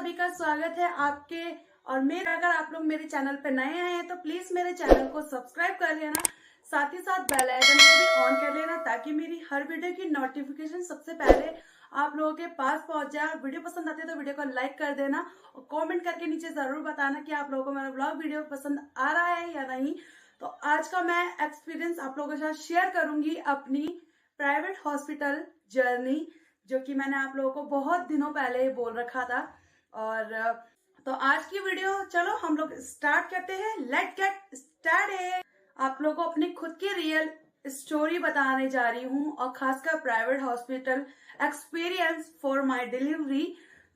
सभी का स्वागत है आपके और मेरे। अगर आप लोग मेरे चैनल पे नए आए हैं तो प्लीज मेरे चैनल को सब्सक्राइब कर लेना, साथ ही साथ बेल आइकन को भी ऑन कर लेना ताकि मेरी हर वीडियो की नोटिफिकेशन सबसे पहले आप लोगों के पास पहुंच जाए। वीडियो पसंद आती है तो वीडियो को लाइक कर देना और कमेंट करके नीचे जरूर बताना कि आप लोगों को मेरा ब्लॉग वीडियो पसंद आ रहा है या नहीं। तो आज का मैं एक्सपीरियंस आप लोगों के साथ शेयर करूंगी अपनी प्राइवेट हॉस्पिटल जर्नी, जो कि मैंने आप लोगों को बहुत दिनों पहले बोल रखा था। और तो आज की वीडियो चलो हम लोग स्टार्ट करते हैं। Let's get started. आप लोगों को अपनी खुद की रियल स्टोरी बताने जा रही हूँ और खासकर private hospital experience for my delivery.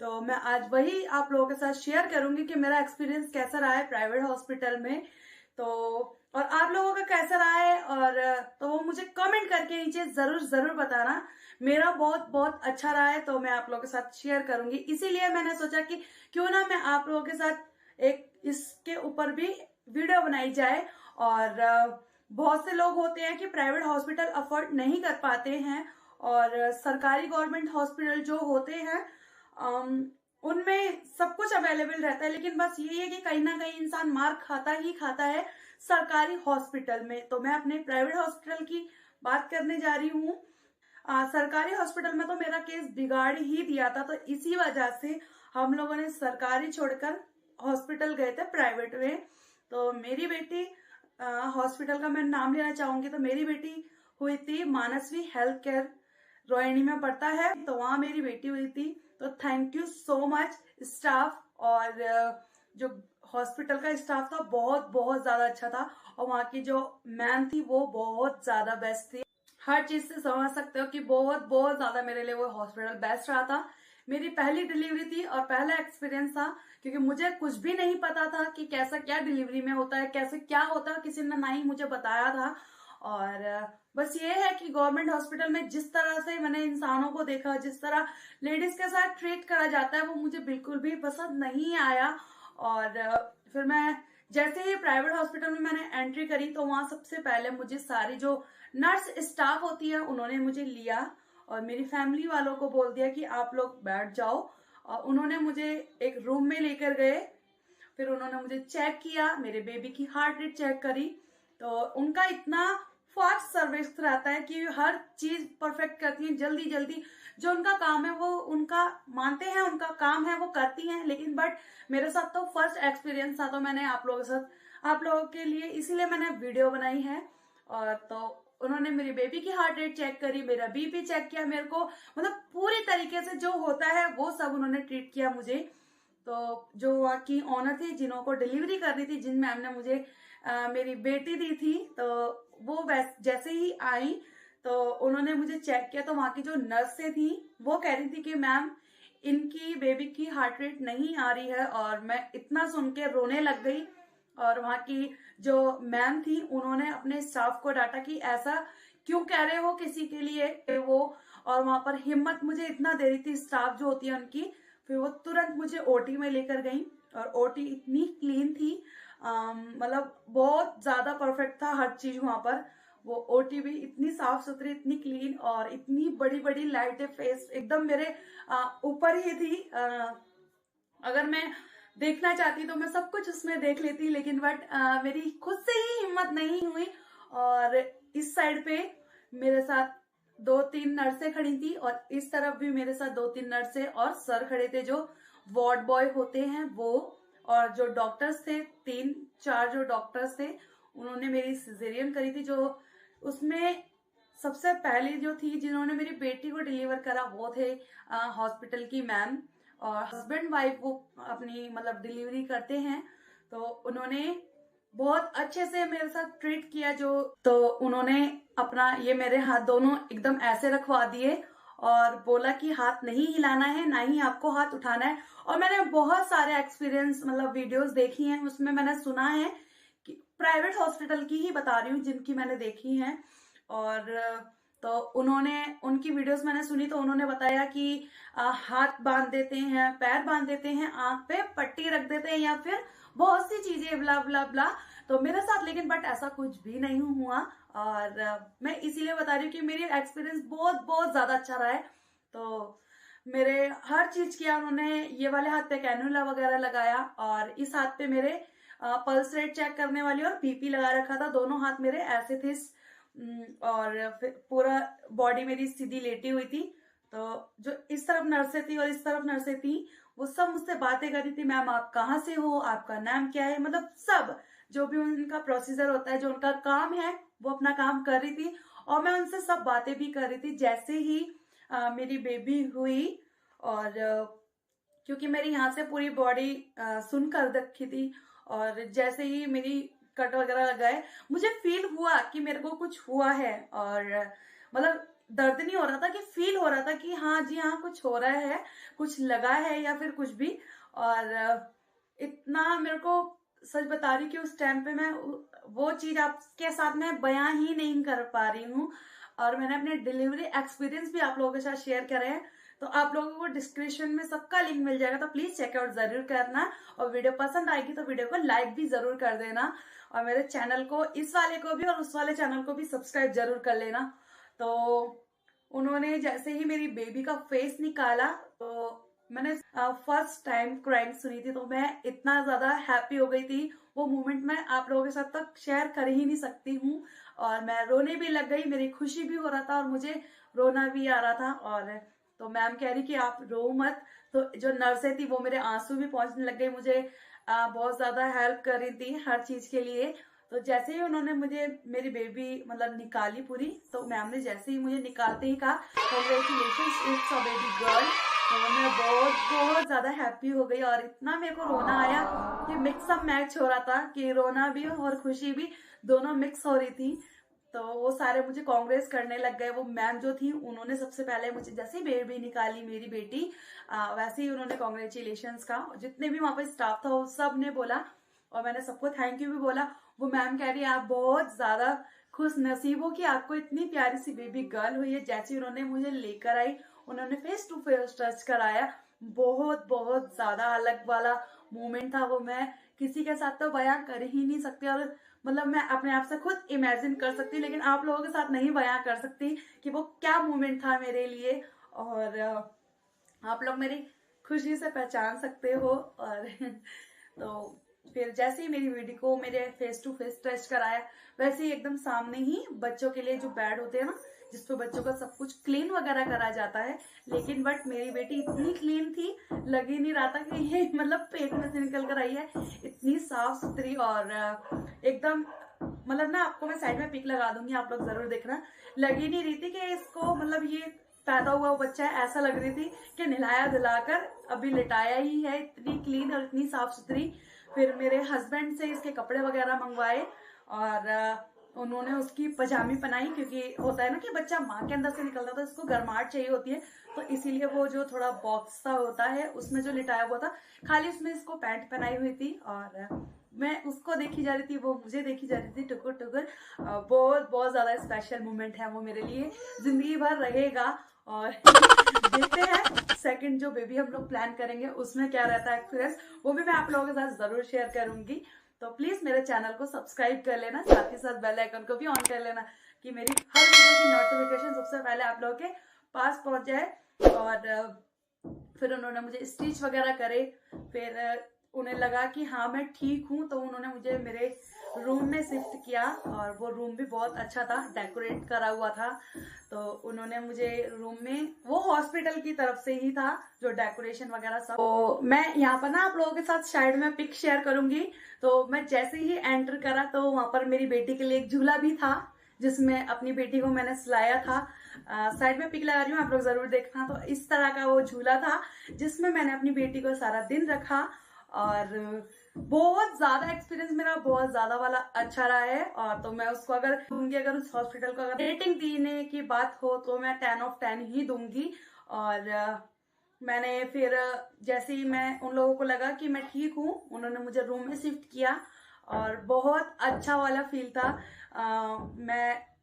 तो मैं आज वही आप लोगों के साथ शेयर करूंगी कि मेरा एक्सपीरियंस कैसा रहा है प्राइवेट हॉस्पिटल में, तो और आप लोगों का कैसा रहा है। और तो वो मुझे कमेंट करके नीचे जरूर बताना। मेरा बहुत बहुत अच्छा रहा है तो मैं आप लोगों के साथ शेयर करूंगी, इसीलिए मैंने सोचा कि क्यों ना मैं आप लोगों के साथ एक इसके ऊपर भी वीडियो बनाई जाए। और बहुत से लोग होते हैं कि प्राइवेट हॉस्पिटल अफोर्ड नहीं कर पाते हैं और सरकारी गवर्नमेंट हॉस्पिटल जो होते हैं उनमें सब कुछ अवेलेबल रहता है, लेकिन बस यही है कि कहीं ना कहीं इंसान मार खाता ही खाता है सरकारी हॉस्पिटल में। तो मैं अपने प्राइवेट हॉस्पिटल की बात करने जा रही हूँ। सरकारी हॉस्पिटल में तो मेरा केस बिगाड़ ही दिया था, तो इसी वजह से हम लोगों ने सरकारी छोड़कर हॉस्पिटल गए थे प्राइवेट में। तो मेरी बेटी हॉस्पिटल का मैं नाम लेना चाहूंगी, तो मेरी बेटी हुई थी मानसवी हेल्थ केयर, रोहिणी में पड़ता है, तो वहां मेरी बेटी हुई थी। तो thank you so much staff, और जो हॉस्पिटल का स्टाफ था बहुत बहुत ज्यादा अच्छा था और वहां की जो मैम थी वो बहुत ज्यादा बेस्ट थी। हर चीज से समझ सकते हो कि बहुत बहुत ज्यादा मेरे लिए वो हॉस्पिटल बेस्ट रहा था। मेरी पहली डिलीवरी थी और पहला एक्सपीरियंस था, क्योंकि मुझे कुछ भी नहीं पता था कि कैसा क्या डिलीवरी में होता है, कैसे क्या होता है, किसी ने ना ही मुझे बताया था। और बस ये है कि गवर्नमेंट हॉस्पिटल में जिस तरह से मैंने इंसानों को देखा, जिस तरह लेडीज के साथ ट्रीट करा जाता है, वो मुझे बिल्कुल भी पसंद नहीं आया। और फिर मैं जैसे ही प्राइवेट हॉस्पिटल में मैंने एंट्री करी तो वहां सबसे पहले मुझे सारी जो नर्स स्टाफ होती है उन्होंने मुझे लिया और मेरी फैमिली वालों को बोल दिया कि आप लोग बैठ जाओ। और उन्होंने मुझे एक रूम में लेकर गए, फिर उन्होंने मुझे चेक किया, मेरे बेबी की हार्ट रेट चेक करी। तो उनका इतना फास्ट सर्विस रहता है कि हर चीज परफेक्ट करती है, जल्दी जल्दी। जो उनका काम है वो उनका मानते हैं, उनका काम है वो करती हैं। लेकिन बट मेरे साथ तो फर्स्ट एक्सपीरियंस था, तो मैंने आप लोगों के साथ आप लोगों के लिए इसीलिए मैंने वीडियो बनाई है। और तो उन्होंने मेरी बेबी की हार्ट रेट चेक करी, मेरा बीपी चेक किया, मेरे को मतलब पूरी तरीके से जो होता है वो सब उन्होंने ट्रीट किया मुझे। तो जो वहाँ की ऑनर थी जिन्हों को डिलीवरी करनी थी, जिन मैम ने मुझे मेरी बेटी दी थी, तो वो जैसे ही आई तो उन्होंने मुझे चेक किया। तो वहाँ की जो नर्सें थी वो कह रही थी कि मैम इनकी बेबी की हार्ट रेट नहीं आ रही है, और मैं इतना सुन के रोने लग गई। और वहाँ की जो मैम थी उन्होंने अपने स्टाफ को डांटा कि ऐसा क्यों कह रहे हो किसी के लिए वो। और वहां पर हिम्मत मुझे इतना दे रही थी स्टाफ जो होती है उनकी। फिर वो तुरंत मुझे ओटी में लेकर गई और ओटी इतनी क्लीन थी, मतलब बहुत ज्यादा परफेक्ट था हर चीज वहां पर। वो ओटी भी इतनी साफ सुथरी, इतनी क्लीन और इतनी बड़ी बड़ी लाइटें फेस एकदम मेरे ऊपर ही थी। अगर मैं देखना चाहती तो मैं सब कुछ उसमें देख लेती, लेकिन बट मेरी खुद से ही हिम्मत नहीं हुई। और इस साइड पे मेरे साथ 2-3 नर्सें खड़ी थी और इस तरफ भी मेरे साथ 2-3 नर्सें और सर खड़े थे जो वार्ड बॉय होते हैं वो। और जो डॉक्टर्स थे 3-4 जो डॉक्टर्स थे उन्होंने मेरी सिजेरियन करी थी। जो उसमें सबसे पहली जो थी जिन्होंने मेरी बेटी को डिलीवर करा वो थे हॉस्पिटल की मैम, और हस्बैंड वाइफ वो अपनी मतलब डिलीवरी करते हैं। तो उन्होंने बहुत अच्छे से मेरे साथ ट्रीट किया। तो उन्होंने अपना ये मेरे हाथ दोनों एकदम ऐसे रखवा दिए और बोला कि हाथ नहीं हिलाना है, ना ही आपको हाथ उठाना है। और मैंने बहुत सारे एक्सपीरियंस मतलब वीडियोस देखी हैं, उसमें मैंने सुना है कि प्राइवेट हॉस्पिटल की ही बता रही हूँ जिनकी मैंने देखी है। और तो उन्होंने उनकी वीडियोस मैंने सुनी तो उन्होंने बताया कि हाथ बांध देते हैं, पैर बांध देते हैं, आंख पे पट्टी रख देते हैं, या फिर बहुत सी चीजें ब्ला ब्ला ब्ला। तो मेरे साथ लेकिन बट ऐसा कुछ भी नहीं हुआ। और मैं इसीलिए बता रही हूँ कि मेरी एक्सपीरियंस बहुत बहुत ज्यादा अच्छा रहा है। तो मेरे हर चीज किया उन्होंने। ये वाले हाथ पे कैनुला वगैरह लगाया और इस हाथ पे मेरे पल्स रेट चेक करने वाली और बीपी लगा रखा था। दोनों हाथ मेरे ऐसे थे और फिर पूरा बॉडी मेरी सीधी लेटी हुई थी। तो जो इस तरफ नर्सें थी और इस तरफ नर्सें थी, वो सब मुझसे बातें कर रही थी। मैम आप कहाँ से हो, आपका नाम क्या है, मतलब सब जो भी उनका प्रोसीजर होता है, जो उनका काम है, वो अपना काम कर रही थी और मैं उनसे सब बातें भी कर रही थी। जैसे ही मेरी बेबी हुई और क्योंकि मेरी यहाँ से पूरी बॉडी सुन कर रखी थी और जैसे ही मेरी कट वगैरह लगाए, मुझे फील हुआ कि मेरे को कुछ हुआ है। और मतलब दर्द नहीं हो रहा था, कि फील हो रहा था कि हाँ जी हाँ कुछ हो रहा है, कुछ लगा है या फिर कुछ भी। और इतना मेरे को सच बता रही कि उस टाइम पे मैं वो चीज आपके साथ में बयां ही नहीं कर पा रही हूँ। और मैंने अपने डिलीवरी एक्सपीरियंस भी आप लोगों के साथ शेयर करे हैं, तो आप लोगों को डिस्क्रिप्शन में सबका लिंक मिल जाएगा, तो प्लीज चेकआउट जरूर करना। और वीडियो पसंद आएगी तो वीडियो को लाइक भी जरूर कर देना और मेरे चैनल को, इस वाले को भी और उस वाले चैनल को भी सब्सक्राइब जरूर कर लेना। तो उन्होंने जैसे ही मेरी बेबी का फेस निकाला, तो मैंने फर्स्ट टाइम क्राइम सुनी थी, तो मैं इतना ज्यादा हैप्पी हो गई थी। वो मोमेंट मैं आप लोगों के साथ तक शेयर कर ही नहीं सकती हूँ। और मैं रोने भी लग गई, मेरी खुशी भी हो रहा था और मुझे रोना भी आ रहा था। और तो मैम कह रही कि आप रो मत। तो जो नर्सें थी वो मेरे आंसू भी पहुंचने लग गई, मुझे बहुत ज्यादा हेल्प कर रही थी हर चीज के लिए। तो जैसे ही उन्होंने मुझे मेरी बेबी मतलब निकाली पूरी, तो मैम ने जैसे ही मुझे निकालते ही कहा congratulations it's a baby girl, तो मैं बहुत बहुत ज्यादा हैप्पी हो गई। और इतना मेरे को रोना आया कि मिक्सअप मैच हो रहा था, कि रोना भी और खुशी भी दोनों मिक्स हो रही थी। तो वो सारे मुझे कांग्रेस करने लग गए। वो मैम जो थी उन्होंने सबसे पहले मुझे जैसे ही बेबी निकाली मेरी बेटी, वैसे ही उन्होंने कांग्रेचुलेशंस का, जितने भी वहां पे स्टाफ था वो सब ने बोला और मैंने सबको थैंक यू भी बोला। वो मैम कह रही है आप बहुत ज्यादा खुश नसीब हो कि आपको इतनी प्यारी सी बेबी गर्ल हुई है। जैसे उन्होंने मुझे लेकर आई, उन्होंने फेस टू फेस टच कराया, बहुत बहुत ज्यादा अलग वाला मोमेंट था वो। मैं किसी के साथ तो बयां कर ही नहीं सकती, और मतलब मैं अपने आप से खुद इमेजिन कर सकती, लेकिन आप लोगों के साथ नहीं बयां कर सकती कि वो क्या मोमेंट था मेरे लिए। और आप लोग मेरी खुशी से पहचान सकते हो। और तो फिर जैसे ही मेरी बेटी को मेरे फेस टू फेस टच कराया, वैसे ही एकदम सामने ही बच्चों के लिए जो बेड होते हैं ना, जिसपे बच्चों का सब कुछ क्लीन वगैरह करा जाता है, लेकिन बट मेरी बेटी इतनी क्लीन थी, लग ही नहीं रहा था कि ये मतलब पेट में से निकल कर आई है। इतनी साफ सुथरी और एकदम मतलब ना, आपको मैं साइड में पिक लगा दूंगी, आप लोग जरूर देखना। लग ही नहीं रही थी कि इसको मतलब ये पैदा हुआ बच्चा है, ऐसा लग रही थी कि नहलाया धुलाकर अभी लिटाया ही है। इतनी क्लीन और इतनी साफ सुथरी। फिर मेरे हस्बैंड से इसके कपड़े वगैरह मंगवाए और उन्होंने उसकी पजामी पहनाई, क्योंकि होता है ना कि बच्चा माँ के अंदर से निकलता तो इसको गर्माहट चाहिए होती है, तो इसीलिए वो जो थोड़ा बॉक्स सा होता है उसमें जो लिटाया हुआ था, खाली उसमें इसको पैंट पहनाई हुई थी। और मैं उसको देखी जा रही थी, वो मुझे देखी जा रही थी टुकुर टुकुर। बहुत बहुत ज्यादा स्पेशल मोमेंट है वो मेरे लिए, जिंदगी भर रहेगा। और देखते हैं सेकंड जो बेबी हम लोग प्लान करेंगे उसमें क्या रहता है एक्सपीरियंस, वो भी मैं आप लोगों के साथ जरूर शेयर करूंगी। तो प्लीज मेरे चैनल को सब्सक्राइब कर लेना, साथ ही साथ बेल आइकन को भी ऑन कर लेना, कि मेरी हर वीडियो की नोटिफिकेशन सबसे पहले आप लोगों के पास पहुंच जाए। और फिर उन्होंने मुझे स्टिच वगैरह करे, फिर उन्हें लगा कि हाँ मैं ठीक हूँ, तो उन्होंने मुझे मेरे रूम में शिफ्ट किया। और वो रूम भी बहुत अच्छा था, डेकोरेट करा हुआ था। तो उन्होंने मुझे रूम में, वो हॉस्पिटल की तरफ से ही था जो डेकोरेशन वगैरह सब। तो मैं यहाँ पर ना आप लोगों के साथ साइड में पिक शेयर करूंगी। तो मैं जैसे ही एंटर करा, तो वहां पर मेरी बेटी के लिए एक झूला भी था, जिसमें अपनी बेटी को मैंने सुलाया था। साइड में पिक लगा रही हूँ, आप लोग जरूर देखना। तो इस तरह का वो झूला था जिसमें मैंने अपनी बेटी को सारा दिन रखा। और बहुत ज्यादा एक्सपीरियंस मेरा बहुत ज्यादा वाला अच्छा रहा है। और तो मैं उसको अगर दूंगी, अगर उस हॉस्पिटल को अगर रेटिंग देने की बात हो, तो मैं 10 of 10 ही दूंगी। और मैंने फिर जैसे ही मैं उन लोगों को लगा कि मैं ठीक हूँ, उन्होंने मुझे रूम में शिफ्ट किया और बहुत अच्छा वाला फील था।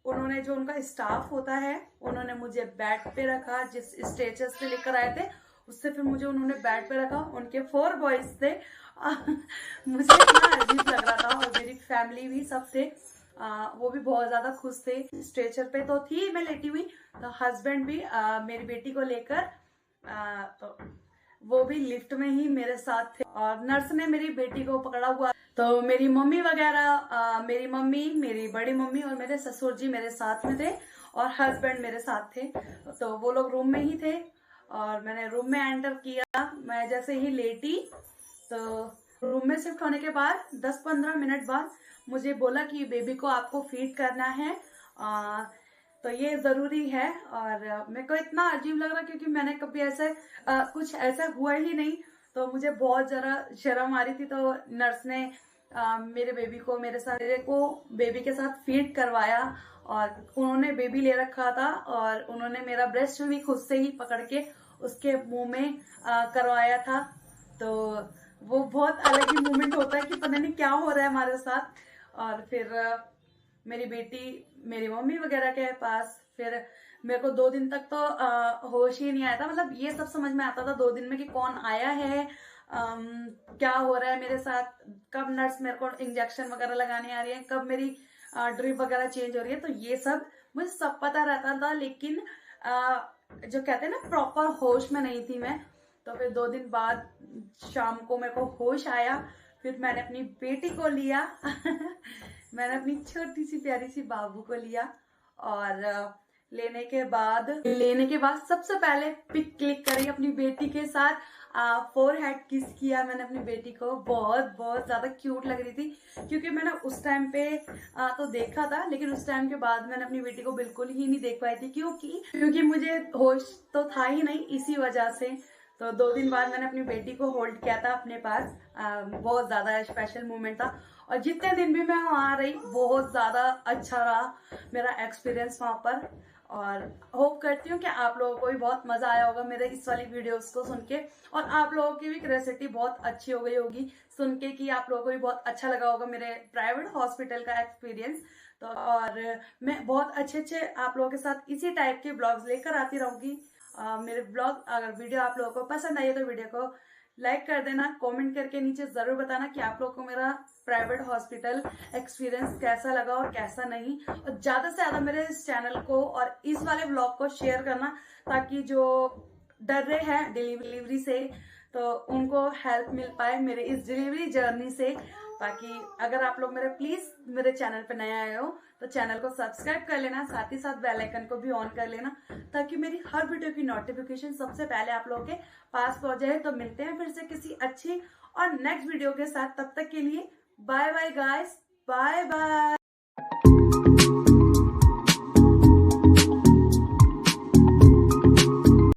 उन्होंने जो उनका स्टाफ होता है, उन्होंने मुझे बेड पे रखा, जिस स्ट्रेचर से लेकर आए थे उससे फिर मुझे उन्होंने बेड पे रखा। उनके 4 बॉयज थे। मुझे इतना अजीब लग रहा था, और मेरी फैमिली भी सब थे, वो भी बहुत ज्यादा खुश थे। स्ट्रेचर पे तो थी मैं लेटी हुई, तो हस्बैंड भी मेरी बेटी को लेकर तो वो भी लिफ्ट में ही मेरे साथ थे और नर्स ने मेरी बेटी को पकड़ा हुआ। तो मेरी मम्मी वगैरह, मेरी मम्मी, मेरी बड़ी मम्मी और मेरे ससुर जी मेरे साथ में थे और हस्बैंड मेरे साथ थे। तो वो लोग रूम में ही थे और मैंने रूम में एंटर किया। मैं जैसे ही लेटी तो रूम में शिफ्ट होने के बाद 10-15 मिनट बाद मुझे बोला कि बेबी को आपको फीड करना है, तो ये जरूरी है। और मेरे को इतना अजीब लग रहा क्योंकि मैंने कभी ऐसे कुछ ऐसा हुआ ही नहीं, तो मुझे बहुत जरा शर्म आ रही थी। तो नर्स ने मेरे बेबी को मेरे को बेबी के साथ फीड करवाया और उन्होंने बेबी ले रखा था और उन्होंने मेरा ब्रेस्ट भी खुद से ही पकड़ के उसके मुंह में करवाया था। तो वो बहुत अलग ही मोमेंट होता है कि पता नहीं क्या हो रहा है हमारे साथ। और फिर मेरी बेटी मेरी मम्मी वगैरह के पास, फिर मेरे को 2 दिन तक तो होश ही नहीं आया था। मतलब ये सब समझ में आता था 2 दिन में कि कौन आया है, क्या हो रहा है मेरे साथ, कब नर्स मेरे को इंजेक्शन वगैरह लगाने आ रही है, कब मेरी ड्रिप वगैरह चेंज हो रही है। तो ये सब मुझे सब पता रहता था, लेकिन जो कहते हैं ना प्रॉपर होश में नहीं थी मैं। तो फिर 2 दिन बाद शाम को मेरे को होश आया, फिर मैंने अपनी बेटी को लिया मैंने अपनी छोटी सी प्यारी सी बाबू को लिया और लेने के बाद सबसे पहले पिक क्लिक करी अपनी बेटी के साथ, फोरहेड किस किया मैंने अपनी बेटी को। बहुत बहुत ज्यादा क्यूट लग रही थी क्योंकि मैंने उस टाइम पे तो देखा था, लेकिन उस टाइम के बाद मैंने अपनी बेटी को बिल्कुल ही नहीं देख पाई थी क्योंकि मुझे होश तो था ही नहीं इसी वजह से। तो 2 दिन बाद मैंने अपनी बेटी को होल्ड किया था अपने पास। बहुत ज्यादा स्पेशल मोमेंट था और जितने दिन भी मैं वहां रही बहुत ज्यादा अच्छा रहा मेरा एक्सपीरियंस वहां पर। और होप करती हूँ कि आप लोगों को भी बहुत मजा आया होगा मेरे इस वाली वीडियोस को सुन के, और आप लोगों की भी क्यूरियोसिटी बहुत अच्छी हो गई होगी सुन के कि आप लोगों को भी बहुत अच्छा लगा होगा मेरे प्राइवेट हॉस्पिटल का एक्सपीरियंस। तो और मैं बहुत अच्छे आप लोगों के साथ इसी टाइप के ब्लॉग्स लेकर आती रहूंगी। मेरे ब्लॉग अगर वीडियो आप लोगों को पसंद आई है तो वीडियो को लाइक कर देना, कमेंट करके नीचे जरूर बताना कि आप लोगों को मेरा प्राइवेट हॉस्पिटल एक्सपीरियंस कैसा लगा और कैसा नहीं। और ज्यादा से ज्यादा मेरे इस चैनल को और इस वाले ब्लॉग को शेयर करना ताकि जो डर रहे हैं डिलीवरी से तो उनको हेल्प मिल पाए मेरे इस डिलीवरी जर्नी से। बाकी अगर आप लोग प्लीज मेरे चैनल पे नए आए हो तो चैनल को सब्सक्राइब कर लेना, साथ ही साथ बेल आइकन को भी ऑन कर लेना ताकि मेरी हर वीडियो की नोटिफिकेशन सबसे पहले आप लोगों के पास पहुंच जाए। तो मिलते हैं फिर से किसी अच्छी और नेक्स्ट वीडियो के साथ, तब तक के लिए bye bye guys, bye bye.